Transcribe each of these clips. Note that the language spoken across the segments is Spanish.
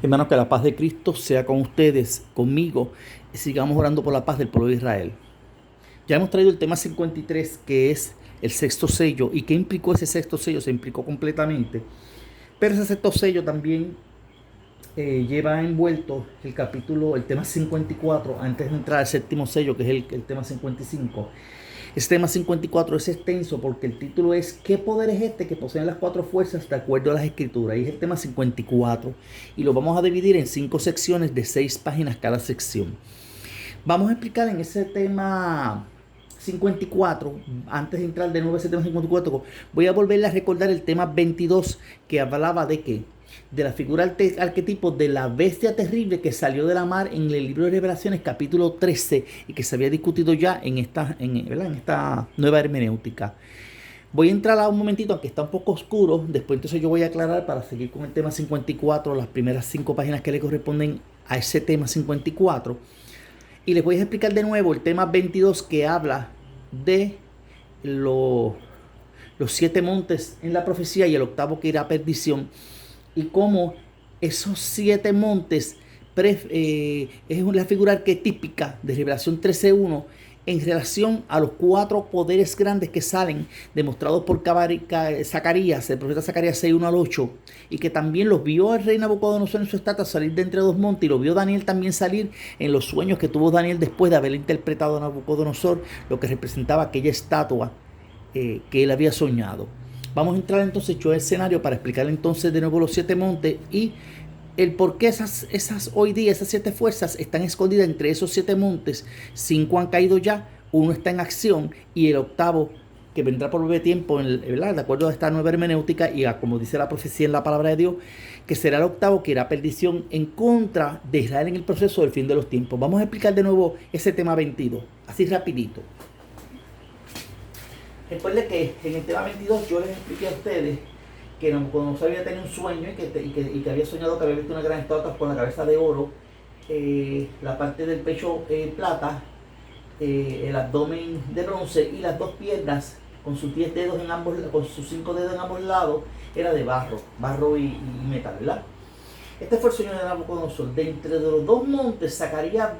Hermanos, que la paz de Cristo sea con ustedes, conmigo, y sigamos orando por la paz del pueblo de Israel. Ya hemos traído el tema 53, que es el sexto sello. ¿Y qué implicó ese sexto sello? Se implicó completamente. Pero ese sexto sello también lleva envuelto el capítulo, el tema 54, antes de entrar al séptimo sello, que es el tema 55. Este tema 54 es extenso porque el título es ¿qué poder es este que poseen las cuatro fuerzas de acuerdo a las escrituras? Y es el tema 54 y lo vamos a dividir en 5 secciones de 6 páginas cada sección. Vamos a explicar en ese tema 54, antes de entrar de nuevo a ese tema 54, voy a volver a recordar el tema 22 que hablaba de qué, de la figura arquetipo de la bestia terrible que salió de la mar en el libro de Revelaciones capítulo 13 y que se había discutido ya en esta nueva hermenéutica. Voy a entrar a un momentito, aunque está un poco oscuro, después entonces yo voy a aclarar para seguir con el tema 54, las primeras 5 páginas que le corresponden a ese tema 54. Y les voy a explicar de nuevo el tema 22 que habla de los 7 montes en la profecía y el octavo que irá a perdición. Y cómo esos 7 montes es una figura arquetípica de Revelación 13:1 en relación a los 4 poderes grandes que salen, demostrados por Zacarías, el profeta Zacarías 6:1 al 8, y que también los vio el rey Nabucodonosor en su estatua salir de entre 2 montes, y lo vio Daniel también salir en los sueños que tuvo Daniel después de haber interpretado a Nabucodonosor, lo que representaba aquella estatua que él había soñado. Vamos a entrar entonces yo al escenario para explicar entonces de nuevo los 7 montes y el por qué hoy día esas 7 fuerzas están escondidas entre esos 7 montes. 5 han caído ya, uno está en acción y el octavo que vendrá por breve tiempo, ¿verdad? De acuerdo a esta nueva hermenéutica y a como dice la profecía en la palabra de Dios, que será el octavo que irá a perdición en contra de Israel en el proceso del fin de los tiempos. Vamos a explicar de nuevo ese tema 22, así rapidito. Recuerde que en el tema 22 yo les expliqué a ustedes que Nabucodonosor había tenido un sueño y que había soñado que había visto una gran estatua con la cabeza de oro, la parte del pecho plata, el abdomen de bronce y las 2 piernas con sus 10 dedos en ambos, con sus 5 dedos en ambos lados, era de barro y metal, ¿verdad? Este fue el sueño de Nabucodonosor. De entre los 2 montes, Zacarías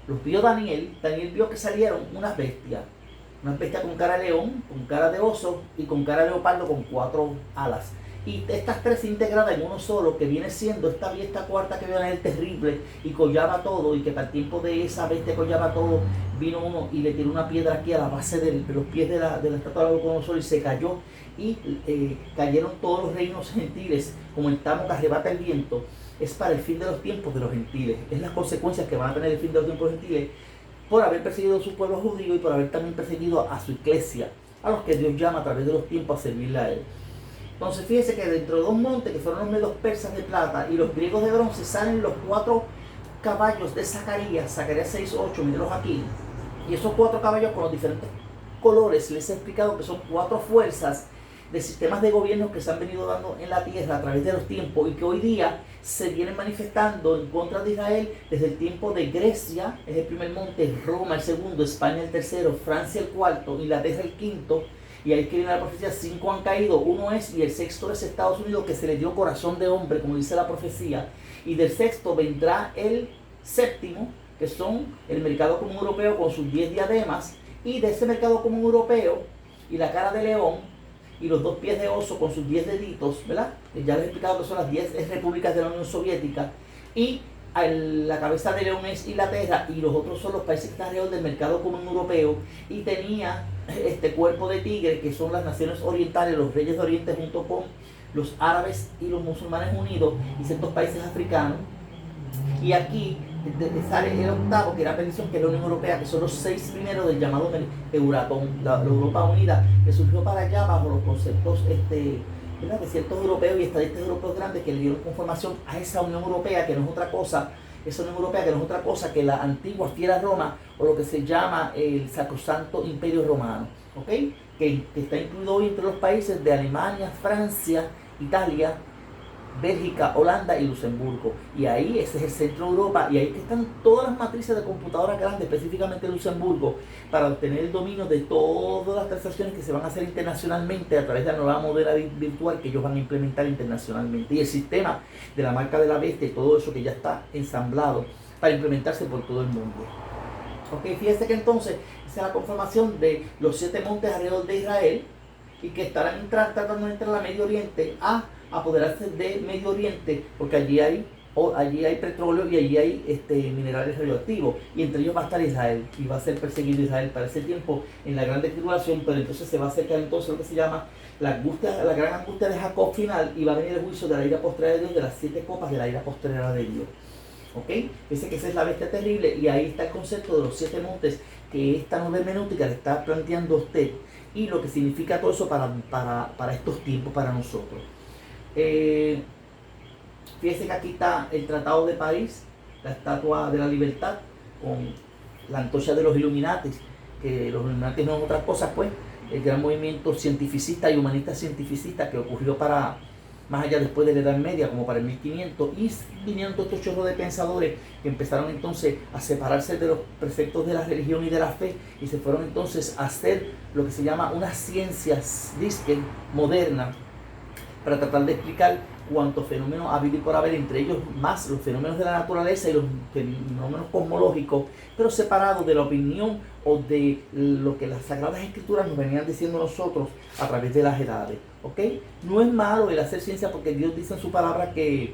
los vio Daniel vio que salieron unas bestias con cara de león, con cara de oso y con cara de leopardo con 4 alas. Y estas 3 integradas en uno solo, que viene siendo esta bestia cuarta que vio Daniel terrible y collaba todo, y que para el tiempo de esa bestia collaba todo, vino uno y le tiró una piedra aquí a la base de los pies de la estatua de Nabucodonosor y se cayó, y cayeron todos los reinos gentiles como el tamo que arrebata el viento. Es para el fin de los tiempos de los gentiles, es las consecuencias que van a tener el fin de los tiempos de los gentiles por haber perseguido a su pueblo judío y por haber también perseguido a su iglesia, a los que Dios llama a través de los tiempos a servirle a él. Entonces fíjese que dentro de 2 montes, que fueron los medos persas de plata y los griegos de bronce, salen los 4 caballos de Zacarías 6:8, mírenlos aquí. Y esos 4 caballos con los diferentes colores, les he explicado que son 4 fuerzas de sistemas de gobierno que se han venido dando en la tierra a través de los tiempos y que hoy día se vienen manifestando en contra de Israel desde el tiempo de Grecia, es el primer monte, Roma el segundo, España el tercero, Francia el cuarto, Inglaterra el quinto, y ahí que viene la profecía, 5 han caído, uno es, y el sexto es Estados Unidos, que se le dio corazón de hombre, como dice la profecía, y del sexto vendrá el séptimo, que son el mercado común europeo con sus 10 diademas, y de ese mercado común europeo, y la cara de león, y los 2 pies de oso con sus 10 deditos, ¿verdad? Ya les he explicado que son las 10 repúblicas de la Unión Soviética, y la cabeza de león es Inglaterra, y los otros son los países que están alrededor del mercado común europeo, y tenía este cuerpo de tigre, que son las naciones orientales, los reyes de Oriente junto con los árabes y los musulmanes unidos, y ciertos países africanos, y aquí sale el octavo, que era perdición, que es la Unión Europea, que son los 6 primeros del llamado Euratom, la Europa Unida, que surgió para allá bajo los conceptos de ciertos europeos y estadistas europeos grandes que le dieron conformación a esa Unión Europea, que no es otra cosa, que la antigua fiera Roma, o lo que se llama el Sacrosanto Imperio Romano, que está incluido hoy entre los países de Alemania, Francia, Italia, Bélgica, Holanda y Luxemburgo. Y ahí ese es el centro de Europa y ahí que están todas las matrices de computadoras grandes, específicamente Luxemburgo, para obtener el dominio de todas las transacciones que se van a hacer internacionalmente a través de la nueva modela virtual que ellos van a implementar internacionalmente. Y el sistema de la marca de la bestia y todo eso que ya está ensamblado para implementarse por todo el mundo. Ok, fíjense que entonces esa es la conformación de los 7 montes alrededor de Israel y que estarán tratando de entrar a Medio Oriente a apoderarse de Medio Oriente, porque allí hay petróleo y allí hay minerales radioactivos, y entre ellos va a estar Israel, y va a ser perseguido Israel para ese tiempo en la gran tribulación, pero entonces se va a acercar entonces lo que se llama la gran angustia de Jacob final, y va a venir el juicio de la ira postrera de Dios, de las 7 copas de la ira postrera de Dios. ¿Ok? Dice que esa es la bestia terrible, y ahí está el concepto de los 7 montes que esta nueva hermenéutica le está planteando a usted, y lo que significa todo eso para estos tiempos, para nosotros. Fíjense que aquí está el Tratado de París, la Estatua de la Libertad, con la antorcha de los Illuminati, que los Illuminati no son otras cosas, pues, el gran movimiento cientificista y humanista cientificista que ocurrió para más allá después de la Edad Media, como para el 1500, y vinieron todos estos chorros de pensadores que empezaron entonces a separarse de los preceptos de la religión y de la fe, y se fueron entonces a hacer lo que se llama unas ciencias modernas, para tratar de explicar cuántos fenómenos ha habido y por haber, entre ellos más los fenómenos de la naturaleza y los fenómenos cosmológicos, pero separados de la opinión o de lo que las Sagradas Escrituras nos venían diciendo nosotros a través de las edades. ¿Ok? No es malo el hacer ciencia, porque Dios dice en su palabra que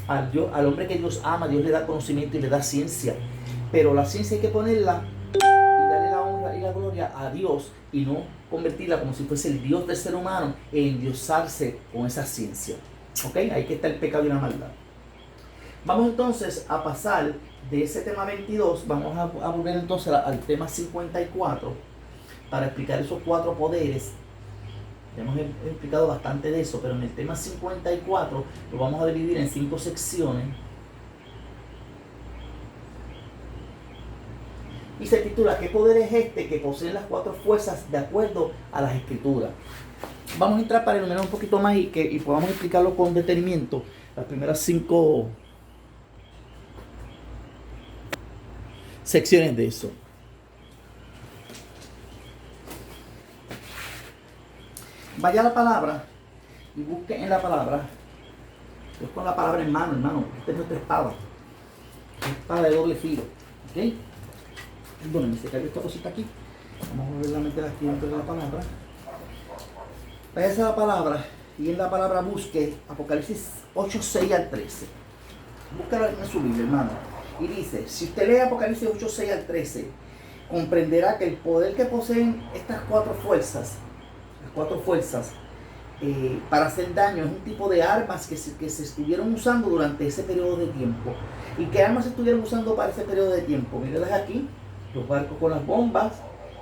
al hombre que Dios ama, Dios le da conocimiento y le da ciencia, pero la ciencia hay que ponerla y darle la honra y la gloria a Dios, y no convertirla como si fuese el Dios del ser humano e endiosarse con esa ciencia. ¿Ok? Ahí que está el pecado y la maldad. Vamos entonces a pasar de ese tema 22, vamos a volver entonces al tema 54 para explicar esos 4 poderes. Hemos explicado bastante de eso, pero en el tema 54 lo vamos a dividir en 5 secciones. Y se titula ¿qué poder es este que poseen las 4 fuerzas de acuerdo a las Escrituras? Vamos a entrar para enumerar un poquito más y podamos explicarlo con detenimiento, las primeras 5 secciones de eso. Vaya a la palabra y busque en la palabra. Yo con la palabra en mano, hermano. Esta es nuestra espada. Una espada de doble filo. ¿Ok? Perdónenme, se cayó esta cosita aquí. Vamos a volver a meter aquí dentro de la palabra. Vaya a la palabra y en la palabra busque Apocalipsis 8, 6 al 13. Búscalo en su Biblia, hermano. Y dice, si usted lee Apocalipsis 8, 6 al 13, comprenderá que el poder que poseen estas 4 fuerzas, para hacer daño, es un tipo de armas que se estuvieron usando durante ese periodo de tiempo. ¿Y qué armas se estuvieron usando para ese periodo de tiempo? Mírenlas aquí, los barcos con las bombas,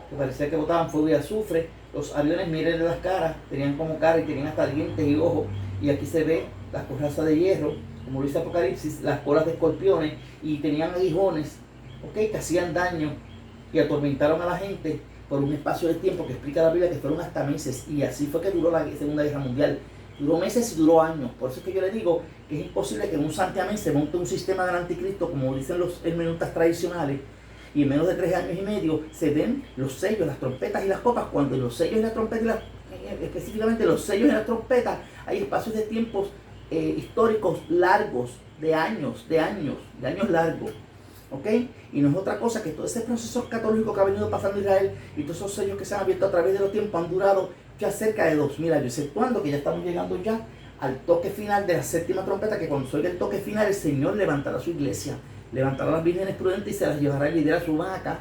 que parecía que botaban fuego y azufre, los aviones, mírenle las caras, tenían como cara y tenían hasta dientes y ojos, y aquí se ve las corazas de hierro, como dice Apocalipsis, las colas de escorpiones, y tenían aguijones, ¿okay? Que hacían daño y atormentaron a la gente por un espacio de tiempo que explica la Biblia que fueron hasta meses, y así fue que duró la Segunda Guerra Mundial. Duró meses y duró años. Por eso es que yo le digo que es imposible que en un santiamén se monte un sistema del anticristo, como dicen los hermenéutas tradicionales, y en menos de 3 años y medio se den los sellos, las trompetas y las copas. Cuando los sellos y las trompetas, específicamente los sellos y las trompetas, hay espacios de tiempos históricos largos, de años largos. ¿Ok? Y no es otra cosa que todo ese proceso escatológico que ha venido pasando Israel y todos esos sellos que se han abierto a través de los tiempos han durado ya cerca de 2000 años, exceptuando que ya estamos llegando ya al toque final de la 7ª trompeta, que cuando se oiga el toque final el Señor levantará su iglesia, levantará a las vírgenes prudentes y se las llevará y liderará su vaca.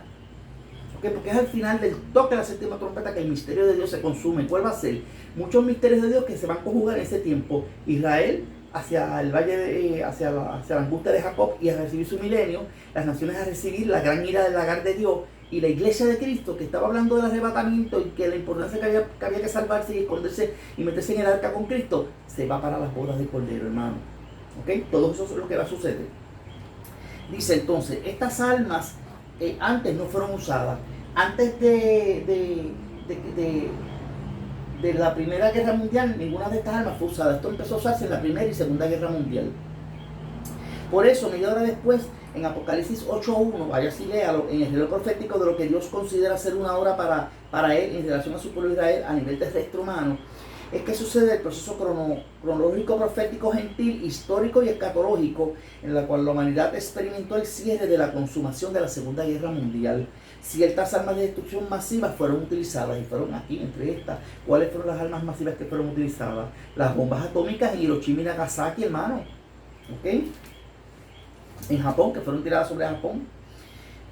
¿Ok? Porque es al final del toque de la 7ª trompeta que el misterio de Dios se consume. ¿Cuál va a ser? Muchos misterios de Dios que se van a conjugar en ese tiempo. Israel hacia el valle, hacia la angustia de Jacob y a recibir su milenio, las naciones a recibir la gran ira del lagar de Dios, y la iglesia de Cristo, que estaba hablando del arrebatamiento y que la importancia que había que salvarse y esconderse y meterse en el arca con Cristo, se va para las bodas del Cordero, hermano. ¿Ok? Todo eso es lo que va a suceder. Dice entonces, estas almas antes no fueron usadas, antes de de la Primera Guerra Mundial, ninguna de estas armas fue usada. Esto empezó a usarse en la Primera y Segunda Guerra Mundial. Por eso, media hora después, en Apocalipsis 8.1, vaya así léalo, en el reloj profético de lo que Dios considera ser una hora para él en relación a su pueblo Israel a nivel terrestre humano, es que sucede el proceso cronológico, profético, gentil, histórico y escatológico, en la cual la humanidad experimentó el cierre de la consumación de la Segunda Guerra Mundial. Ciertas armas de destrucción masivas fueron utilizadas, y fueron aquí, entre estas. ¿Cuáles fueron las armas masivas que fueron utilizadas? Las bombas atómicas en Hiroshima y Nagasaki, hermano. ¿Ok? En Japón, que fueron tiradas sobre Japón.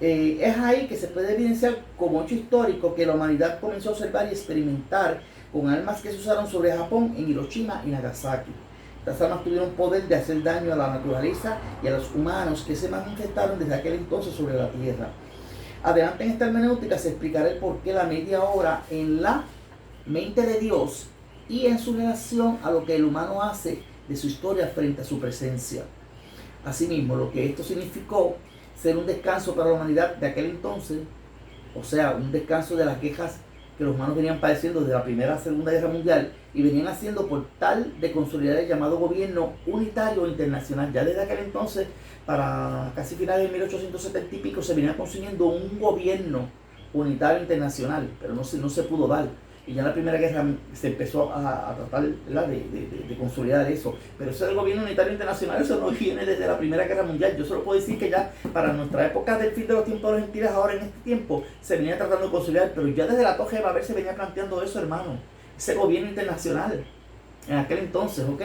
Es ahí que se puede evidenciar como hecho histórico que la humanidad comenzó a observar y experimentar con armas que se usaron sobre Japón en Hiroshima y Nagasaki. Estas armas tuvieron poder de hacer daño a la naturaleza y a los humanos que se manifestaron desde aquel entonces sobre la Tierra. Adelante en esta hermenéutica se explicará el porqué la media hora en la mente de Dios y en su relación a lo que el humano hace de su historia frente a su presencia. Asimismo, lo que esto significó ser un descanso para la humanidad de aquel entonces, o sea, un descanso de las quejas que los humanos venían padeciendo desde la Primera a Segunda Guerra Mundial y venían haciendo por tal de consolidar el llamado gobierno unitario internacional. Ya desde aquel entonces, para casi finales de 1870 y pico, se venía consiguiendo un gobierno unitario internacional, pero no se pudo dar. Y ya en la Primera Guerra se empezó a tratar de consolidar eso. Pero eso del gobierno unitario internacional, eso no viene desde la Primera Guerra Mundial. Yo solo puedo decir que ya para nuestra época del fin de los tiempos de los gentiles, ahora en este tiempo, se venía tratando de consolidar. Pero ya desde la Torre de Babel se venía planteando eso, hermano. Ese gobierno internacional, en aquel entonces, ¿ok?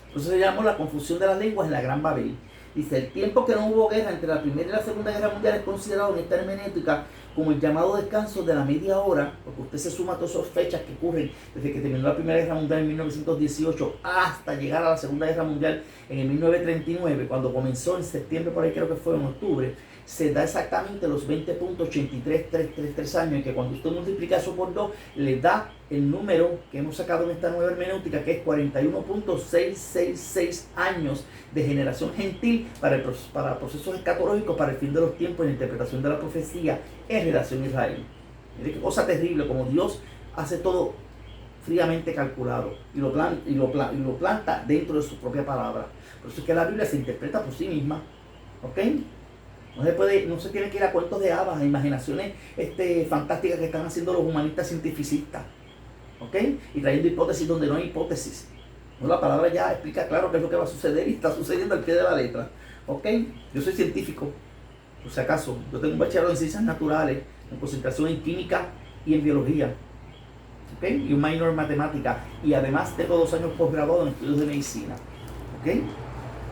Entonces se llamó la confusión de las lenguas en la Gran Babel. Dice, el tiempo que no hubo guerra entre la Primera y la Segunda Guerra Mundial es considerado en esta hermenéutica como el llamado descanso de la media hora, porque usted se suma a todas esas fechas que ocurren desde que terminó la Primera Guerra Mundial en 1918 hasta llegar a la Segunda Guerra Mundial en el 1939, cuando comenzó en septiembre, por ahí creo que fue en octubre, se da exactamente los 20.83333 años, y que cuando usted multiplica eso por 2, le da el número que hemos sacado en esta nueva hermenéutica, que es 41.666 años de generación gentil para procesos escatológicos, para el fin de los tiempos, en la interpretación de la profecía en relación a Israel. Mire qué cosa terrible, como Dios hace todo fríamente calculado y lo planta dentro de su propia palabra. Por eso es que la Biblia se interpreta por sí misma, ¿ok? No se tiene que ir a cuentos de hadas, a imaginaciones fantásticas que están haciendo los humanistas cientificistas, ¿ok? Y trayendo hipótesis donde no hay hipótesis. No, la palabra ya explica claro qué es lo que va a suceder y está sucediendo al pie de la letra, ¿ok? Yo soy científico, por si acaso. Yo tengo un bachelor en ciencias naturales, en concentración en química y en biología, ¿ok? Y un minor en matemática. Y además tengo 2 años posgraduado en estudios de medicina, ¿ok?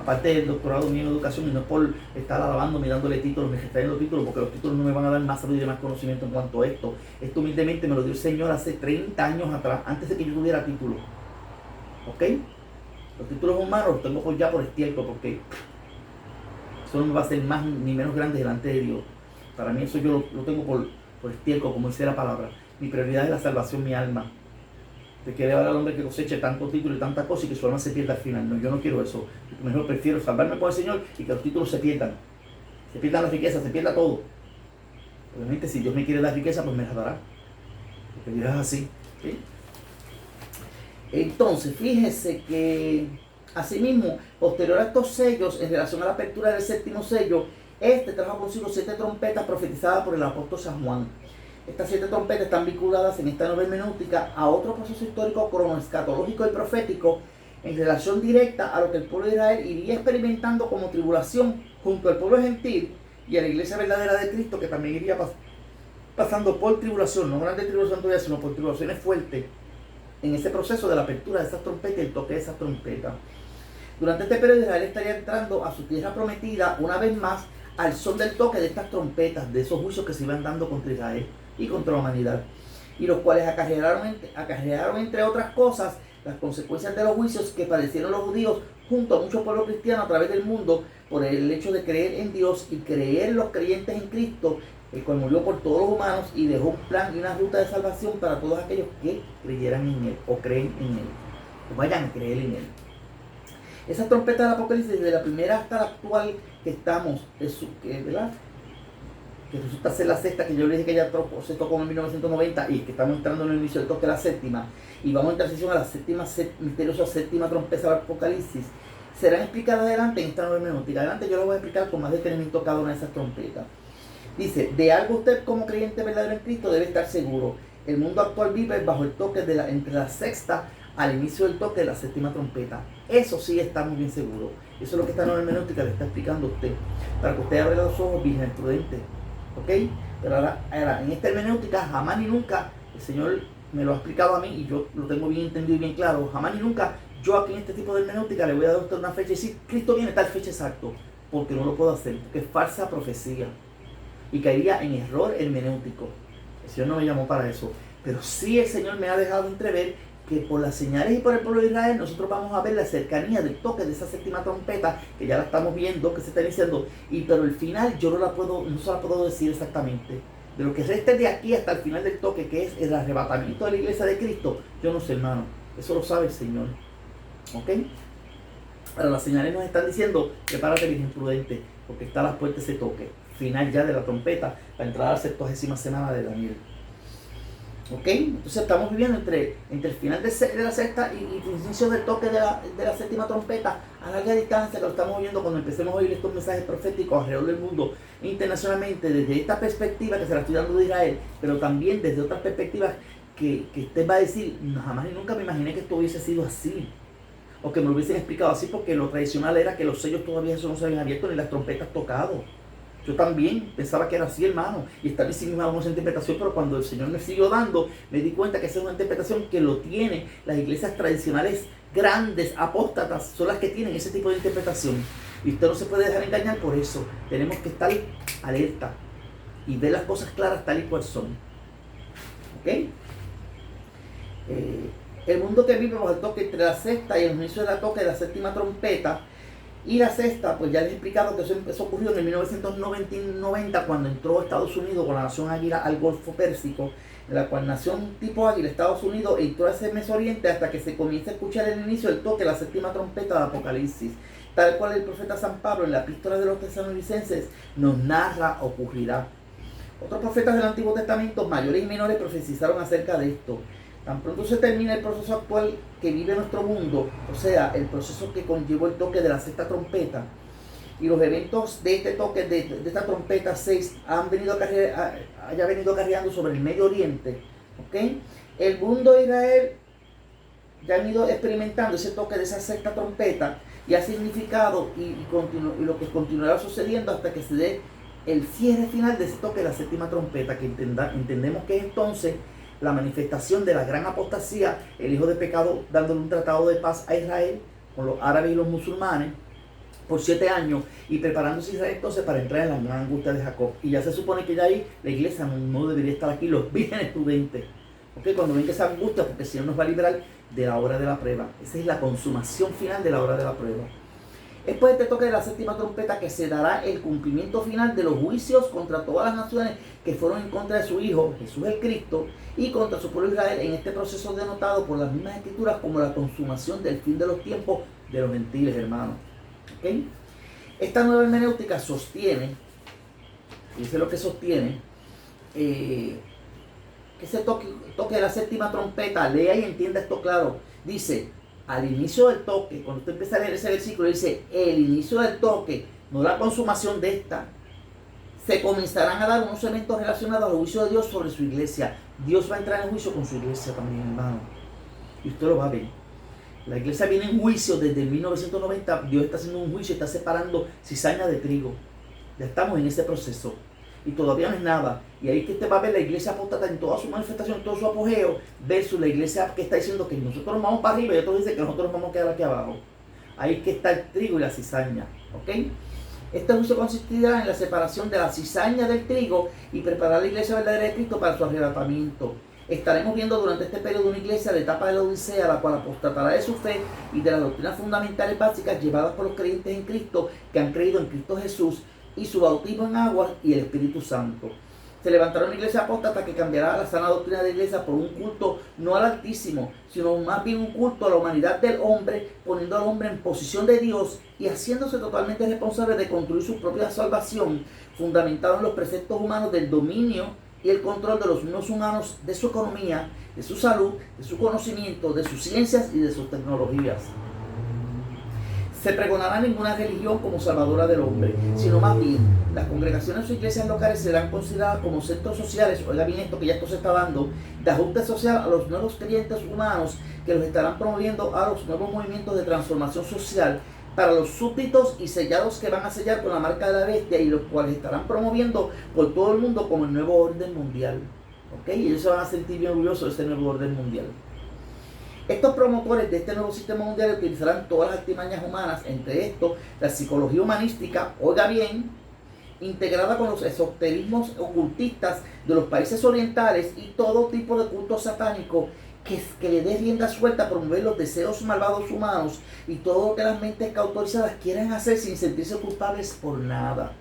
Aparte del doctorado mío en educación, y no es por estar alabando, dándole títulos, me trayendo títulos, porque los títulos no me van a dar más salud y más conocimiento en cuanto a esto. Esto humildemente me lo dio el Señor hace 30 años atrás, antes de que yo tuviera título. ¿Ok? Los títulos humanos los tengo ya por estiércol, porque eso no me va a hacer más ni menos grande delante de Dios. Para mí eso yo lo tengo por estiércol, como dice la palabra. Mi prioridad es la salvación, mi alma. Te quiere dar al hombre que coseche tantos títulos y tantas cosas y que su alma se pierda al final. No, yo no quiero eso. Mejor prefiero salvarme por el Señor y que los títulos se pierdan. Se pierdan las riquezas, se pierda todo. Obviamente, si Dios me quiere dar riqueza, pues me la dará. Porque Dios es así. ¿Sí? Entonces, fíjese que, asimismo, posterior a estos sellos, en relación a la apertura del 7º sello, trajo consigo 7 trompetas profetizadas por el apóstol San Juan. Estas 7 trompetas están vinculadas en esta nueva hermenéutica a otro proceso histórico cronoescatológico y profético en relación directa a lo que el pueblo de Israel iría experimentando como tribulación junto al pueblo gentil y a la iglesia verdadera de Cristo, que también iría pasando por tribulación, no grandes tribulaciones todavía, sino por tribulaciones fuertes, en ese proceso de la apertura de esas trompetas y el toque de esas trompetas. Durante este periodo Israel estaría entrando a su tierra prometida una vez más al son del toque de estas trompetas, de esos juicios que se iban dando contra Israel y contra la humanidad, y los cuales acarrearon entre otras cosas las consecuencias de los juicios que padecieron los judíos junto a muchos pueblos cristianos a través del mundo por el hecho de creer en Dios y creer en los creyentes en Cristo, el cual murió por todos los humanos y dejó un plan y una ruta de salvación para todos aquellos que creyeran en Él o creen en Él o vayan a creer en Él. Esas trompetas del Apocalipsis, desde la primera hasta la actual que estamos, ¿verdad? que resulta ser la sexta, que yo le dije que ya se tocó en 1990 y que estamos entrando en el inicio del toque de la séptima, y vamos en transición a la séptima, misteriosa séptima trompeta del Apocalipsis, serán explicadas adelante en esta nueva hermenéutica. Adelante yo lo voy a explicar con más detenimiento cada una de esas trompetas. Dice, de algo usted como creyente verdadero en Cristo debe estar seguro. El mundo actual vive bajo el toque entre la sexta al inicio del toque de la séptima trompeta. Eso sí está muy bien seguro. Eso es lo que esta nueva hermenéutica le está explicando a usted, para que usted abra los ojos, virgen prudente. ¿Ok? Pero ahora, en esta hermenéutica jamás ni nunca, el Señor me lo ha explicado a mí y yo lo tengo bien entendido y bien claro, jamás ni nunca yo aquí en este tipo de hermenéutica le voy a dar a usted una fecha y decir, Cristo viene tal fecha exacto, porque no lo puedo hacer, porque es falsa profecía y caería en error hermenéutico. El Señor no me llamó para eso, pero sí el Señor me ha dejado entrever que por las señales y por el pueblo de Israel nosotros vamos a ver la cercanía del toque de esa séptima trompeta, que ya la estamos viendo, que se está iniciando, pero el final yo no se la puedo decir exactamente. De lo que resta de aquí hasta el final del toque, que es el arrebatamiento de la iglesia de Cristo, yo no sé, hermano, eso lo sabe el Señor. ¿Ok? Ahora las señales nos están diciendo, prepárate, virgen prudente, porque está a las puertas ese toque final ya de la trompeta para entrar a la 70ª semana de Daniel. ¿Ok? Entonces estamos viviendo entre el final de la sexta y el inicio del toque de la séptima trompeta a larga distancia, que lo estamos viendo cuando empecemos a oír estos mensajes proféticos alrededor del mundo internacionalmente, desde esta perspectiva que se la estoy dando de Israel, pero también desde otras perspectivas que usted va a decir, jamás y nunca me imaginé que esto hubiese sido así, o que me lo hubiesen explicado así, porque lo tradicional era que los sellos todavía eso no se habían abierto ni las trompetas tocado. Yo también pensaba que era así, hermano, y estaba encima de esa interpretación, pero cuando el Señor me siguió dando, me di cuenta que esa es una interpretación que lo tienen las iglesias tradicionales grandes, apóstatas, son las que tienen ese tipo de interpretación. Y usted no se puede dejar engañar por eso. Tenemos que estar alerta y ver las cosas claras tal y cual son. ¿Ok? El mundo que vive bajo el toque entre la sexta y el inicio de la toque de la séptima trompeta. Y la sexta, pues ya les he explicado que eso ocurrió en el 1990, cuando entró Estados Unidos con la nación águila al Golfo Pérsico, en la cual nación tipo águila, Estados Unidos, entró a ese Medio Oriente hasta que se comienza a escuchar el inicio del toque, la séptima trompeta de Apocalipsis, tal cual el profeta San Pablo en la epístola de los Tesalonicenses nos narra ocurrirá. Otros profetas del Antiguo Testamento, mayores y menores, profetizaron acerca de esto. Tan pronto se termina el proceso actual que vive nuestro mundo, o sea, el proceso que conllevó el toque de la sexta trompeta, y los eventos de este toque, de esta trompeta 6, haya venido acarreando sobre el Medio Oriente, ¿ok? El mundo de Israel ya han ido experimentando ese toque de esa sexta trompeta, y ha significado y lo que continuará sucediendo hasta que se dé el cierre final de ese toque de la séptima trompeta, que entendemos que es entonces la manifestación de la gran apostasía, el hijo de pecado dándole un tratado de paz a Israel con los árabes y los musulmanes por 7 años, y preparándose Israel entonces para entrar en la gran angustia de Jacob. Y ya se supone que ya ahí la iglesia no debería estar aquí, los vírgenes prudentes, ¿okay? Cuando ven que esa angustia, porque el Señor nos va a liberar de la hora de la prueba. Esa es la consumación final de la hora de la prueba. Después de este toque de la séptima trompeta, que se dará el cumplimiento final de los juicios contra todas las naciones que fueron en contra de su Hijo, Jesús el Cristo, y contra su pueblo Israel, en este proceso denotado por las mismas escrituras como la consumación del fin de los tiempos de los gentiles, hermanos. ¿Okay? Esta nueva hermenéutica sostiene, y eso es lo que sostiene, que ese toque de la séptima trompeta, lea y entienda esto claro, dice, al inicio del toque, cuando usted empieza a leer ese versículo, dice, el inicio del toque, no la consumación de esta, se comenzarán a dar unos eventos relacionados al juicio de Dios sobre su iglesia. Dios va a entrar en juicio con su iglesia también, hermano. Y usted lo va a ver. La iglesia viene en juicio desde el 1990. Dios está haciendo un juicio, está separando cizaña de trigo. Ya estamos en ese proceso. Y todavía no es nada. Y ahí que usted va a ver la iglesia apóstata en toda su manifestación, todo su apogeo, versus la iglesia que está diciendo que nosotros nos vamos para arriba y otros dicen que nosotros nos vamos a quedar aquí abajo. Ahí que está el trigo y la cizaña. ¿Ok? Este juicio consistirá en la separación de la cizaña del trigo y preparar la iglesia verdadera de Cristo para su arrebatamiento. Estaremos viendo durante este periodo una iglesia de etapa de la Odisea, la cual apostatará de su fe y de las doctrinas fundamentales básicas llevadas por los creyentes en Cristo que han creído en Cristo Jesús y su bautismo en agua y el Espíritu Santo. Se levantará una iglesia apóstata que cambiará la sana doctrina de la iglesia por un culto no al Altísimo, sino más bien un culto a la humanidad del hombre, poniendo al hombre en posición de Dios y haciéndose totalmente responsable de construir su propia salvación, fundamentado en los preceptos humanos del dominio y el control de los mismos humanos, de su economía, de su salud, de su conocimiento, de sus ciencias y de sus tecnologías. Se pregonará ninguna religión como salvadora del hombre, sino más bien las congregaciones o iglesias locales serán consideradas como centros sociales, oiga bien esto que ya esto se está dando, de ajuste social a los nuevos creyentes humanos que los estarán promoviendo a los nuevos movimientos de transformación social para los súbditos y sellados que van a sellar con la marca de la bestia y los cuales estarán promoviendo por todo el mundo como el nuevo orden mundial. ¿Ok? Y ellos se van a sentir bien orgullosos de este nuevo orden mundial. Estos promotores de este nuevo sistema mundial utilizarán todas las artimañas humanas, entre estos la psicología humanística, oiga bien, integrada con los esoterismos ocultistas de los países orientales y todo tipo de culto satánico que le dé rienda suelta a promover los deseos malvados humanos y todo lo que las mentes cautorizadas quieran hacer sin sentirse culpables por nada.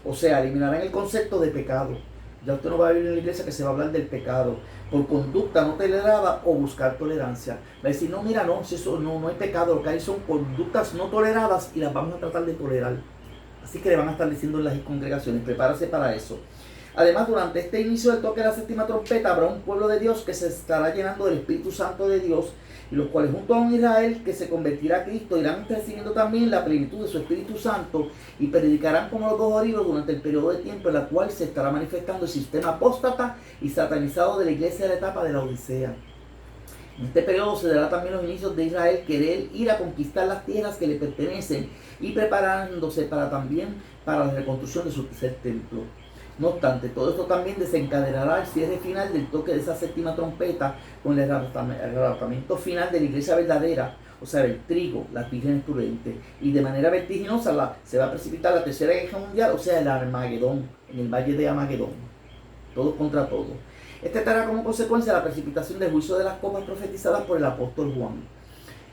O sea, eliminarán el concepto de pecado. Ya usted no va a vivir en la iglesia que se va a hablar del pecado por conducta no tolerada o buscar tolerancia. Va a decir, no, mira, no, si eso no hay pecado, lo que hay son conductas no toleradas y las vamos a tratar de tolerar. Así que le van a estar diciendo en las congregaciones, prepárase para eso. Además, durante este inicio del toque de la séptima trompeta, habrá un pueblo de Dios que se estará llenando del Espíritu Santo de Dios, y los cuales junto a un Israel que se convertirá a Cristo irán recibiendo también la plenitud de su Espíritu Santo y predicarán como los dos oídos durante el periodo de tiempo en el cual se estará manifestando el sistema apóstata y satanizado de la iglesia de la etapa de la Odisea. En este periodo se dará también los inicios de Israel querer ir a conquistar las tierras que le pertenecen y preparándose para la reconstrucción de su tercer templo. No obstante, todo esto también desencadenará el cierre final del toque de esa séptima trompeta con el arrebatamiento final de la iglesia verdadera, o sea, el trigo, las vírgenes prudentes, y de manera vertiginosa se va a precipitar la tercera guerra mundial, o sea, el Armagedón, en el valle de Armagedón, todos contra todos. Este traerá como consecuencia la precipitación del juicio de las copas profetizadas por el apóstol Juan.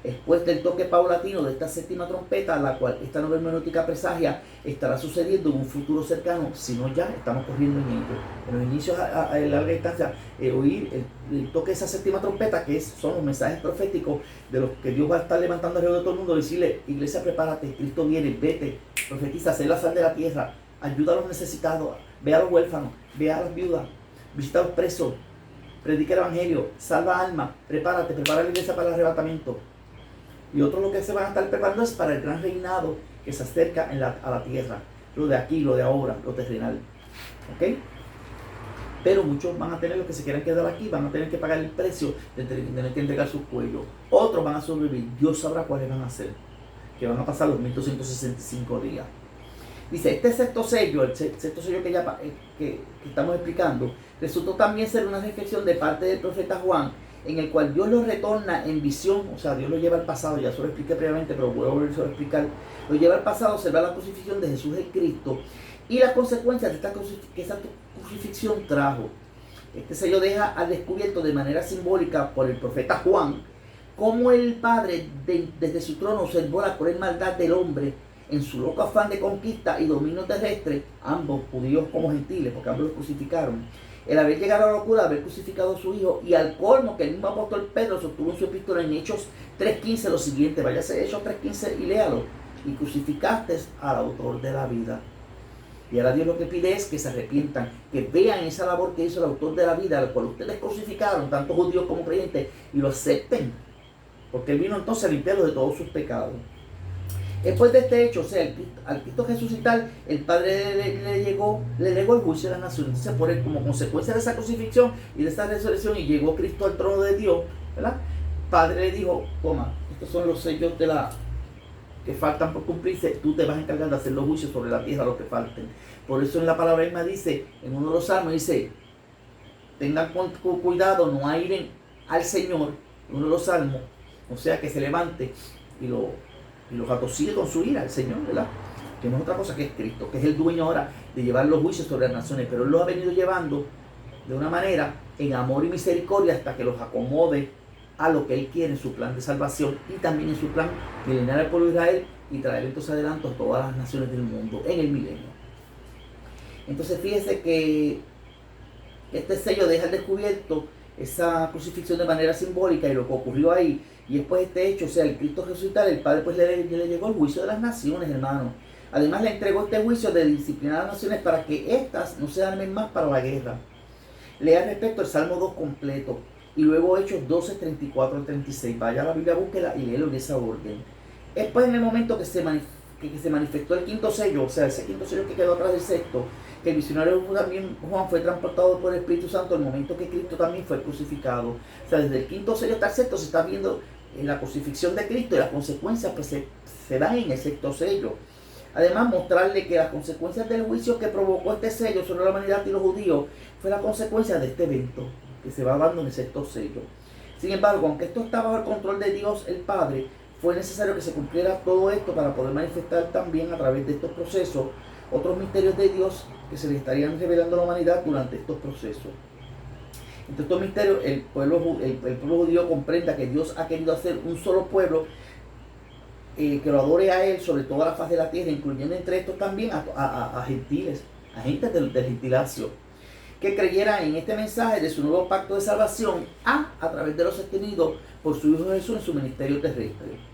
Después del toque paulatino de esta séptima trompeta, la cual esta nueva hermenéutica presagia estará sucediendo en un futuro cercano, si no ya estamos corriendo en ello. En los inicios a larga distancia, oír el toque de esa séptima trompeta, que son los mensajes proféticos de los que Dios va a estar levantando alrededor de todo el mundo, decirle, iglesia, prepárate, Cristo viene, vete, profetiza, sé la sal de la tierra, ayuda a los necesitados, ve a los huérfanos, ve a las viudas, visita a los presos, predica el evangelio, salva almas, prepárate, prepara la iglesia para el arrebatamiento. Y otros lo que se van a estar preparando es para el gran reinado que se acerca a la tierra. Lo de aquí, lo de ahora, lo terrenal. ¿Ok? Pero muchos van a tener, los que se quieran quedar aquí, van a tener que pagar el precio de tener que entregar sus cuellos. Otros van a sobrevivir. Dios sabrá cuáles van a ser. Que van a pasar los 1265 días. Dice, este sexto sello, el sexto sello que estamos explicando, resultó también ser una reflexión de parte del profeta Juan, en el cual Dios lo retorna en visión, o sea, Dios lo lleva al pasado, ya se lo expliqué previamente, pero voy a volver a explicar, lo lleva al pasado, observa la crucifixión de Jesús el Cristo y las consecuencias de que esa crucifixión trajo. Este sello deja al descubierto de manera simbólica por el profeta Juan, cómo el Padre desde su trono observó la cruel maldad del hombre en su loco afán de conquista y dominio terrestre, ambos judíos como gentiles, porque ambos los crucificaron. El haber llegado a la locura, haber crucificado a su hijo, y al colmo que el mismo apóstol Pedro sostuvo en su epístola en Hechos 3.15 lo siguiente, váyase a Hechos 3.15 y léalo, y crucificaste al autor de la vida. Y ahora Dios lo que pide es que se arrepientan, que vean esa labor que hizo el autor de la vida, al cual ustedes crucificaron, tanto judíos como creyentes, y lo acepten, porque Él vino entonces a limpiarlos de todos sus pecados. Después de este hecho, o sea, al Cristo resucitar, el Padre le legó el juicio de las naciones. Entonces, por él, como consecuencia de esa crucifixión y de esa resurrección, y llegó Cristo al trono de Dios, ¿verdad? Padre le dijo, toma, estos son los sellos que faltan por cumplirse, tú te vas a encargar de hacer los juicios sobre la tierra, los que falten. Por eso en la palabra misma dice, en uno de los salmos dice, tengan cuidado, no airen al Señor, en uno de los salmos, o sea, que se levante y los atosigue con su ira, el Señor, ¿verdad? Que no es otra cosa que es Cristo, que es el dueño ahora de llevar los juicios sobre las naciones, pero Él los ha venido llevando de una manera en amor y misericordia hasta que los acomode a lo que Él quiere en su plan de salvación y también en su plan milenario al pueblo de Israel y traer entonces adelanto a todas las naciones del mundo en el milenio. Entonces fíjese que este sello deja al descubierto esa crucifixión de manera simbólica y lo que ocurrió ahí. Y después este hecho, o sea, el Cristo resucitar, el Padre pues le llegó el juicio de las naciones, hermano. Además le entregó este juicio de disciplinar a las naciones para que éstas no se armen más para la guerra. Lea al respecto el Salmo 2 completo y luego Hechos 12, 34 al 36. Vaya a la Biblia, búsquela y léelo en esa orden. Después, en el momento que se manifestó el quinto sello, o sea, ese quinto sello que quedó atrás del sexto, que el visionario también, Juan, fue transportado por el Espíritu Santo el momento que Cristo también fue crucificado. O sea, desde el quinto sello hasta el sexto se está viendo la crucifixión de Cristo y las consecuencias pues, se dan en el sexto sello. Además, mostrarle que las consecuencias del juicio que provocó este sello sobre la humanidad y los judíos fue la consecuencia de este evento que se va dando en el sexto sello. Sin embargo, aunque esto estaba bajo el control de Dios el Padre, fue necesario que se cumpliera todo esto para poder manifestar también a través de estos procesos otros misterios de Dios que se le estarían revelando a la humanidad durante estos procesos. Entre estos misterios, el pueblo judío comprenda que Dios ha querido hacer un solo pueblo que lo adore a Él sobre toda la faz de la tierra, incluyendo entre estos también a gentiles, a gente del gentilacio, que creyeran en este mensaje de su nuevo pacto de salvación a través de los sostenidos por su Hijo Jesús en su ministerio terrestre.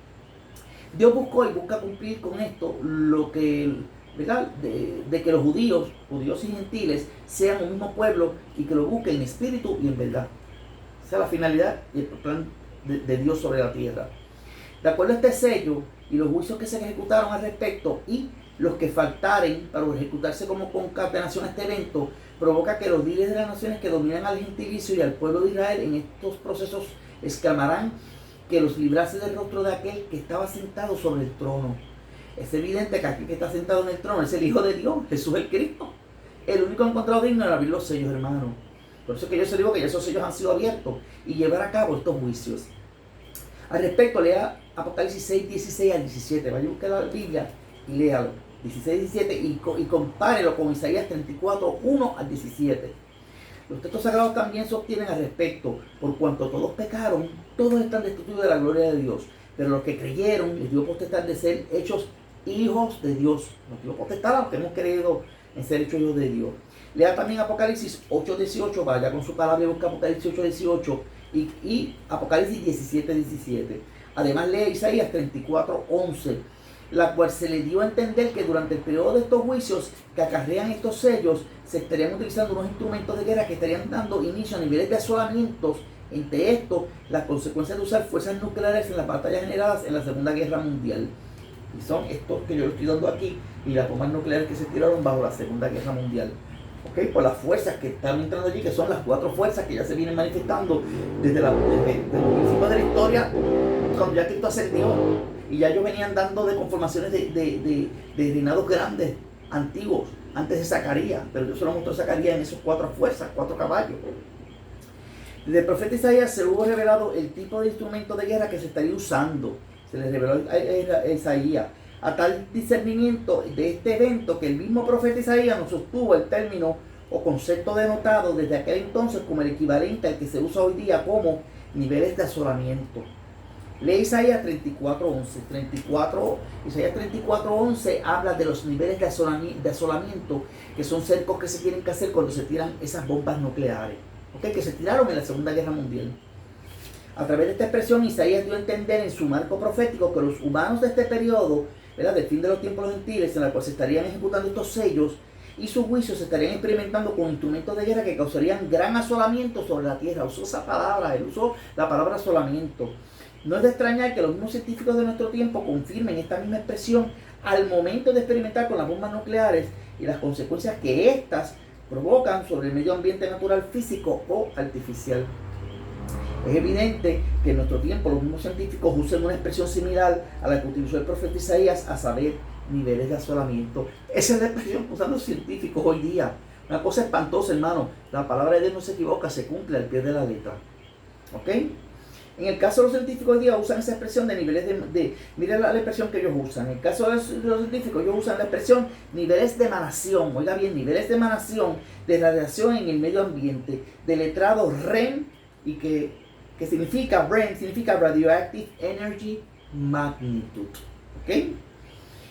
Dios buscó y busca cumplir con esto lo que, ¿verdad? De que los judíos y gentiles sean un mismo pueblo y que lo busquen en espíritu y en verdad. Esa es la finalidad y el plan de Dios sobre la tierra. De acuerdo a este sello y los juicios que se ejecutaron al respecto y los que faltaren para ejecutarse como concatenación a este evento, provoca que los líderes de las naciones que dominan al gentilicio y al pueblo de Israel en estos procesos exclamarán que los librase del rostro de aquel que estaba sentado sobre el trono. Es evidente que aquel que está sentado en el trono es el Hijo de Dios, Jesús el Cristo, el único encontrado digno de abrir los sellos, hermano. Por eso que yo se digo que ya esos sellos han sido abiertos y llevar a cabo estos juicios. Al respecto, lea Apocalipsis 6, 16 al 17. Vaya a buscar la Biblia y léalo. 16, 17 y compárelo con Isaías 34, 1 al 17. Los textos sagrados también sostienen al respecto. Por cuanto todos pecaron, todos están destituidos de la gloria de Dios. Pero los que creyeron, les dio potestad de ser hechos hijos de Dios. Nos dio potestad aunque hemos creído en ser hechos hijos de Dios. Lea también Apocalipsis 8, 18. Vaya con su palabra y busca Apocalipsis 8, 18. Y Apocalipsis 17, 17. Además lee Isaías 34, 11, la cual se le dio a entender que durante el periodo de estos juicios que acarrean estos sellos, se estarían utilizando unos instrumentos de guerra que estarían dando inicio a niveles de asolamientos. Entre estos, las consecuencias de usar fuerzas nucleares en las batallas generadas en la Segunda Guerra Mundial. Y son estos que yo estoy dando aquí y las bombas nucleares que se tiraron bajo la Segunda Guerra Mundial. ¿Okay? Por las fuerzas que están entrando allí, que son las 4 fuerzas que ya se vienen manifestando desde los principios de la historia, cuando ya Cristo ascendió. Y ya ellos venían dando de conformaciones de reinados grandes, antiguos, antes de Zacarías. Pero Dios solo mostró a Zacarías en esas 4 fuerzas, 4 caballos. Desde el profeta Isaías se hubo revelado el tipo de instrumento de guerra que se estaría usando. Se le reveló a Isaías. A tal discernimiento de este evento que el mismo profeta Isaías nos sostuvo el término o concepto denotado desde aquel entonces como el equivalente al que se usa hoy día como niveles de asolamiento. Lee Isaías 34:11. Isaías 34:11 habla de los niveles de asolamiento, que son cercos que se tienen que hacer cuando se tiran esas bombas nucleares, ¿okay? Que se tiraron en la Segunda Guerra Mundial. A través de esta expresión, Isaías dio a entender en su marco profético que los humanos de este periodo, ¿verdad?, del fin de los tiempos gentiles, en el cual se estarían ejecutando estos sellos y sus juicios, se estarían experimentando con instrumentos de guerra que causarían gran asolamiento sobre la tierra. Usó esa palabra, él usó la palabra asolamiento. No es de extrañar que los mismos científicos de nuestro tiempo confirmen esta misma expresión al momento de experimentar con las bombas nucleares y las consecuencias que éstas provocan sobre el medio ambiente natural, físico o artificial. Es evidente que en nuestro tiempo los mismos científicos usan una expresión similar a la que utilizó el profeta Isaías, a saber, niveles de asolamiento. Esa es la expresión que usan los científicos hoy día. Una cosa espantosa, hermano. La palabra de Dios no se equivoca, se cumple al pie de la letra. ¿Ok? En el caso de los científicos hoy día usan esa expresión de niveles miren la expresión que ellos usan. En el caso de los científicos ellos usan la expresión niveles de emanación. Oiga bien, niveles de emanación de radiación en el medio ambiente. De letrado REM, y que significa, REM significa Radioactive Energy Magnitude. ¿Ok?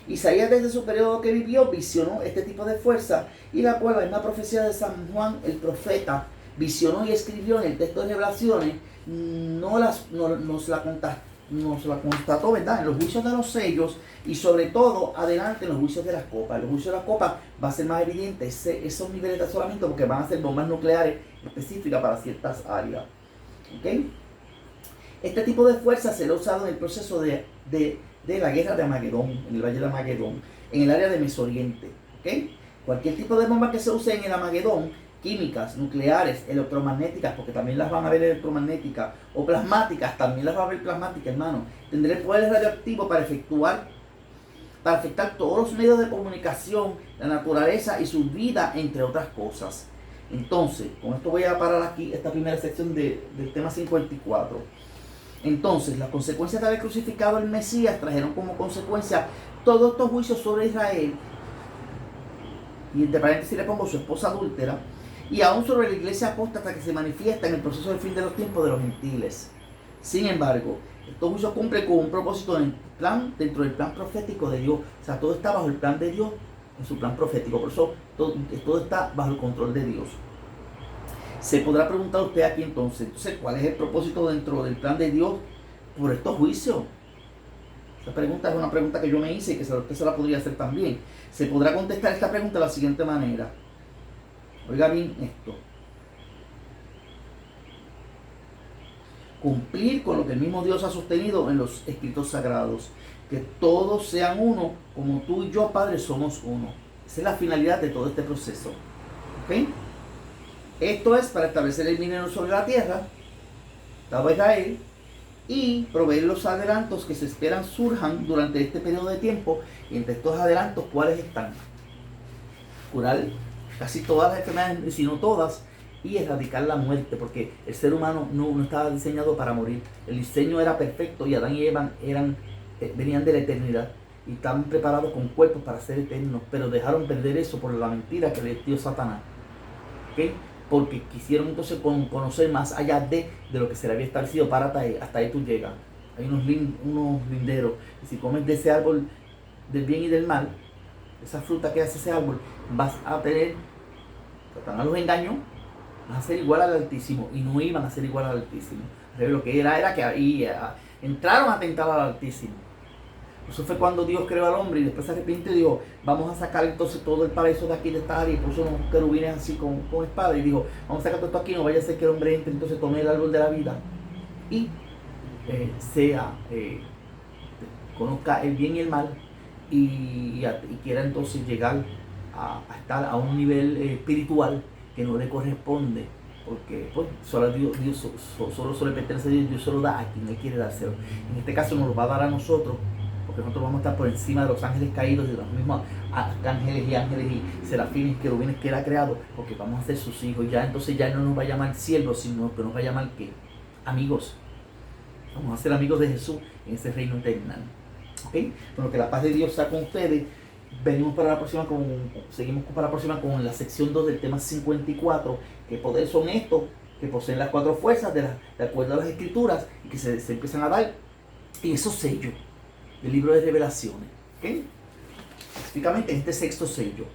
Isaías desde su periodo que vivió visionó este tipo de fuerza y la cual la misma profecía de San Juan el profeta visionó y escribió en el texto de Revelaciones, nos la constató, ¿verdad? En los juicios de los sellos y sobre todo adelante en los juicios de las copas. En los juicios de las copas va a ser más evidente esos niveles de asolamiento porque van a ser bombas nucleares específicas para ciertas áreas. ¿Okay? Este tipo de fuerza será usado en el proceso de la guerra de Armagedón, en el valle de Armagedón, en el área de Mesoriente. ¿Okay? Cualquier tipo de bomba que se use en el Armagedón, químicas, nucleares, electromagnéticas, porque también las van a ver electromagnéticas, o plasmáticas, también las va a ver plasmáticas, hermano, tendrá el poder radioactivo para afectar todos los medios de comunicación, la naturaleza y su vida, entre otras cosas. Entonces, con esto voy a parar aquí esta primera sección del tema 54. Entonces, las consecuencias de haber crucificado al Mesías trajeron como consecuencia todos estos juicios sobre Israel, y entre paréntesis le pongo su esposa adúltera, y aún sobre la iglesia apóstata que se manifiesta en el proceso del fin de los tiempos de los gentiles. Sin embargo, estos juicios cumplen con un propósito dentro del plan profético de Dios. O sea, todo está bajo el plan de Dios, en su plan profético. Por eso todo está bajo el control de Dios. Se podrá preguntar usted aquí entonces, ¿cuál es el propósito dentro del plan de Dios por estos juicios? Esta pregunta es una pregunta que yo me hice y que usted se la podría hacer también. Se podrá contestar esta pregunta de la siguiente manera. Oiga bien esto. Cumplir con lo que el mismo Dios ha sostenido en los escritos sagrados. Que todos sean uno, como tú y yo, Padre, somos uno. Esa es la finalidad de todo este proceso. ¿Ok? Esto es para establecer el milenio sobre la tierra, dado a Israel, y proveer los adelantos que se esperan surjan durante este periodo de tiempo. Y entre estos adelantos, ¿cuáles están? Curar casi todas las enfermedades, si no todas, y erradicar la muerte, porque el ser humano no estaba diseñado para morir. El diseño era perfecto y Adán y Eva venían de la eternidad y estaban preparados con cuerpos para ser eternos, pero dejaron perder eso por la mentira que les dio Satanás. ¿Okay? Porque quisieron entonces conocer más allá de lo que se le había establecido. Hasta ahí tú llegas. Hay unos linderos, y si comes de ese árbol del bien y del mal, esa fruta que hace ese árbol, vas a tener, Satanás los engañó, vas a ser igual al Altísimo, y no iban a ser igual al Altísimo. Lo que era que ahí entraron a tentar al Altísimo. Eso fue cuando Dios creó al hombre y después se arrepintió y dijo, vamos a sacar entonces todo el paraíso de aquí, de esta área, y puso unos querubines así con espada y dijo, vamos a sacar todo esto aquí, no vaya a ser que el hombre entre, entonces tome el árbol de la vida y conozca el bien y el mal y quiera entonces llegar a estar a un nivel espiritual que no le corresponde, porque pues solo le pertenece a Dios, Dios solo da a quien Él quiere dárselo. En este caso nos lo va a dar a nosotros, porque nosotros vamos a estar por encima de los ángeles caídos y de los mismos ángeles y serafines, querubines que Él ha creado, porque vamos a ser sus hijos. Ya entonces ya no nos va a llamar siervos, sino que nos va a llamar ¿qué? Amigos. Vamos a ser amigos de Jesús en ese reino eterno. ¿Okay? Bueno, que la paz de Dios sea con ustedes. Seguimos para la próxima con la sección 2 del tema 54, que poderes son estos, que poseen las cuatro fuerzas de acuerdo a las escrituras y que se empiezan a dar en esos sellos del libro de Revelaciones. ¿Okay? Específicamente en este sexto sello.